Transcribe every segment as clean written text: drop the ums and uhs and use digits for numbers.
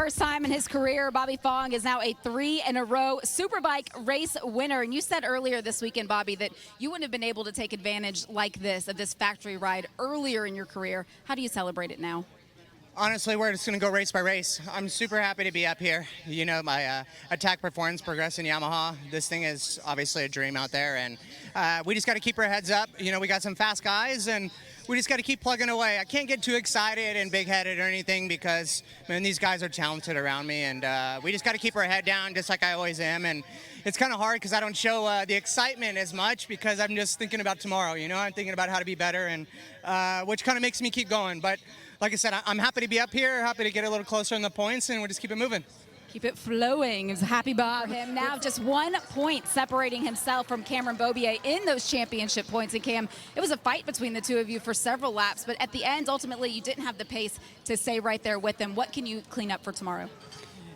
First time in his career, Bobby Fong is now a 3-in-a-row Superbike race winner. And you said earlier this weekend, Bobby, that you wouldn't have been able to take advantage like this of this factory ride earlier in your career. How do you celebrate it now? Honestly, we're just going to go race by race. I'm super happy to be up here. You know, my attack performance progressing Yamaha. This thing is obviously a dream out there, and we just got to keep our heads up. You know, we got some fast guys, and we just got to keep plugging away. I can't get too excited and big-headed or anything because, man, these guys are talented around me, and we just got to keep our head down just like I always am. And it's kind of hard because I don't show the excitement as much because I'm just thinking about tomorrow. You know, I'm thinking about how to be better, and which kind of makes me keep going. But like I said, I'm happy to be up here, happy to get a little closer in the points, and we'll just keep it moving. Keep it flowing. It's happy Bob. Him now just 1 point separating himself from Cameron Beaubier in those championship points. And Cam, it was a fight between the two of you for several laps, but at the end, ultimately, you didn't have the pace to stay right there with them. What can you clean up for tomorrow?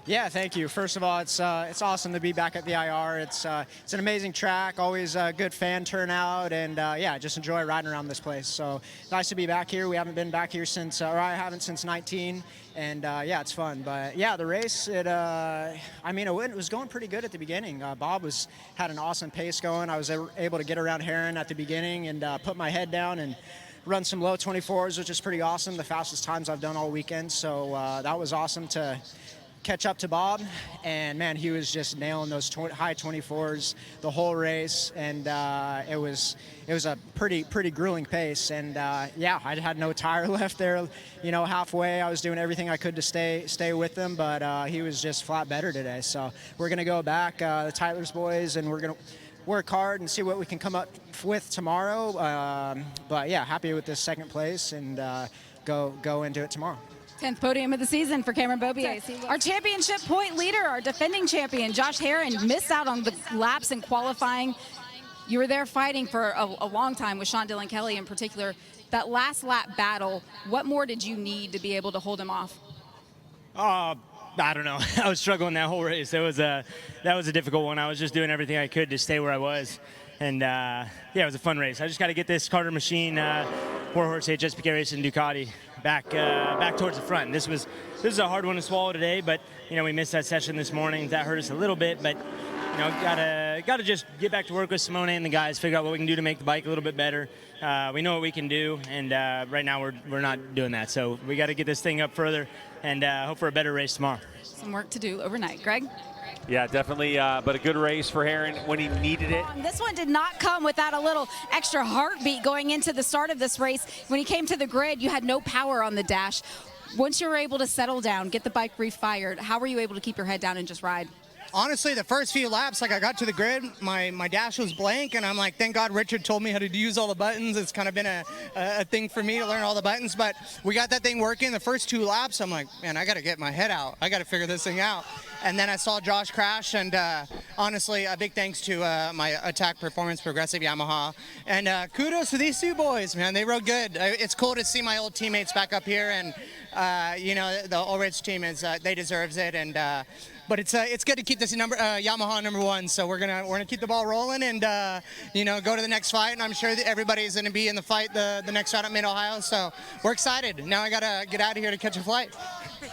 Yeah, thank you. First of all, it's awesome to be back at the IR. It's an amazing track, always a good fan turnout, and yeah, just enjoy riding around this place. So nice to be back here. We haven't been back here since, or I haven't since 19, and yeah, it's fun. But yeah, the race, I mean, it was going pretty good at the beginning. Bob had an awesome pace going. I was able to get around Herrin at the beginning and put my head down and run some low 24s, which is pretty awesome. The fastest times I've done all weekend. So that was awesome to catch up to Bob, and man, he was just nailing those high 24s the whole race, and it was a pretty grueling pace. And yeah, I had no tire left there, you know, halfway. I was doing everything I could to stay with him, but he was just flat better today. So we're gonna go back, the Tyler's boys, and we're gonna work hard and see what we can come up with tomorrow. But yeah, happy with this second place, and go into it tomorrow. 10th podium of the season for Cameron Beaubier. Our championship point leader, our defending champion, Josh Herrin, missed out on the laps in qualifying. You were there fighting for a long time with Sean Dillon Kelly in particular. That last lap battle, what more did you need to be able to hold him off? I don't know. I was struggling that whole race. That was a difficult one. I was just doing everything I could to stay where I was. And yeah, it was a fun race. I just got to get this Carter machine, Warhorse HSPK Racing Ducati back towards the front. This is a hard one to swallow today, but you know, we missed that session this morning. That hurt us a little bit, but you know, gotta just get back to work with Simone and the guys, figure out what we can do to make the bike a little bit better. We know what we can do, and right now we're not doing that. So we got to get this thing up further and hope for a better race tomorrow. Some work to do overnight. Greg? Yeah, definitely, but a good race for Herrin when he needed it. This one did not come without a little extra heartbeat going into the start of this race. When he came to the grid, you had no power on the dash. Once you were able to settle down, get the bike refired, how were you able to keep your head down and just ride? Honestly, the first few laps, like I got to the grid, my dash was blank, and I'm like, thank God Richard told me how to use all the buttons. It's kind of been a thing for me to learn all the buttons, but we got that thing working. The first 2 laps, I'm like, man, I got to get my head out. I got to figure this thing out. And then I saw Josh crash, and honestly, a big thanks to my Attack Performance Progressive Yamaha. And kudos to these 2 boys, man. They rode good. It's cool to see my old teammates back up here, and you know, the Ulrich team they deserves it. And but it's good to keep this Yamaha #1. So we're gonna keep the ball rolling and you know, go to the next fight. And I'm sure that everybody's gonna be in the fight the next round at Mid Ohio. So we're excited. Now I gotta get out of here to catch a flight.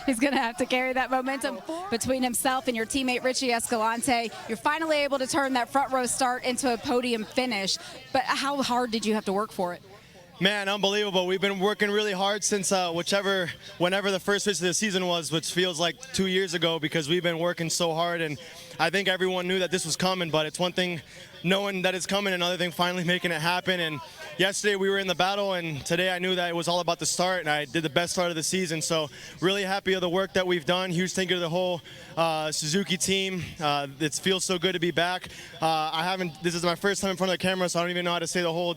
He's going to have to carry that momentum between himself and your teammate Richie Escalante. You're finally able to turn that front row start into a podium finish. But how hard did you have to work for it? Man, unbelievable. We've been working really hard since whenever the first race of the season was, which feels like 2 years ago, because we've been working so hard. And I think everyone knew that this was coming, but it's one thing knowing that it's coming, another thing finally making it happen. And yesterday we were in the battle, and today I knew that it was all about the start, and I did the best start of the season. So really happy of the work that we've done. Huge thank you to the whole Suzuki team. It feels so good to be back. This is my first time in front of the camera, so I don't even know how to say the whole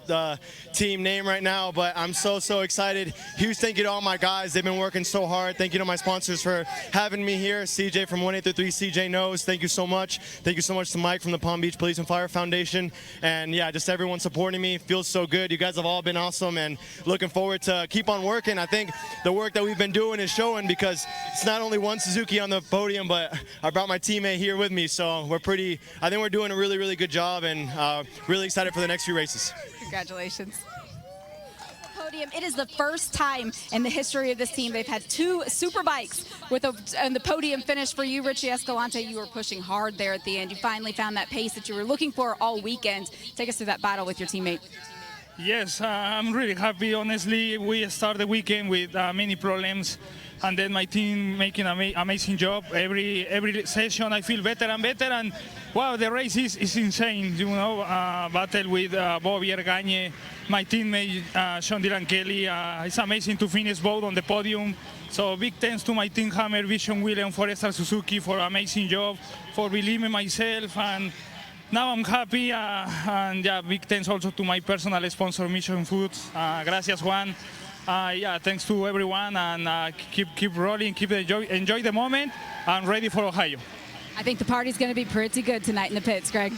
team name right now, but I'm so excited. Huge thank you to all my guys. They've been working so hard. Thank you to my sponsors for having me here. CJ from 1833 CJ Knows, thank you so much. Thank you so much to Mike from the Palm Beach Police and Fire Foundation. And yeah, just everyone supporting me. Feels so good. You guys have all been awesome, and looking forward to keep on working. I think the work that we've been doing is showing, because it's not only one Suzuki on the podium, but I brought my teammate here with me. So I think we're doing a really good job, and really excited for the next few races. Congratulations. podium. It is the first time in the history of this team they've had 2 Superbikes with the podium finish for you, Richie Escalante. You were pushing hard there at the end. You finally found that pace that you were looking for all weekend. Take us through that battle with your teammate. Yes, I'm really happy. Honestly, we started the weekend with many problems, and then my team making an amazing job. Every session, I feel better and better. And wow, the race is insane. You know, battle with Beaubier, Gagne, my teammate Sean Dylan Kelly. It's amazing to finish both on the podium. So big thanks to my team Hammer, Vision William, Forester Suzuki for amazing job, for believing myself. And now I'm happy, and yeah, big thanks also to my personal sponsor, Mission Foods. Gracias, Juan. Yeah, thanks to everyone, and keep rolling, enjoy the moment. I'm ready for Ohio. I think the party's going to be pretty good tonight in the pits, Greg.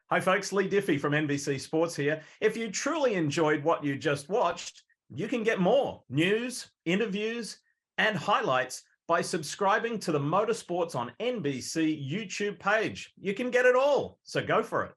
Hi folks, Lee Diffie from NBC Sports here. If you truly enjoyed what you just watched, you can get more news, interviews, and highlights by subscribing to the Motorsports on NBC YouTube page. You can get it all, so go for it.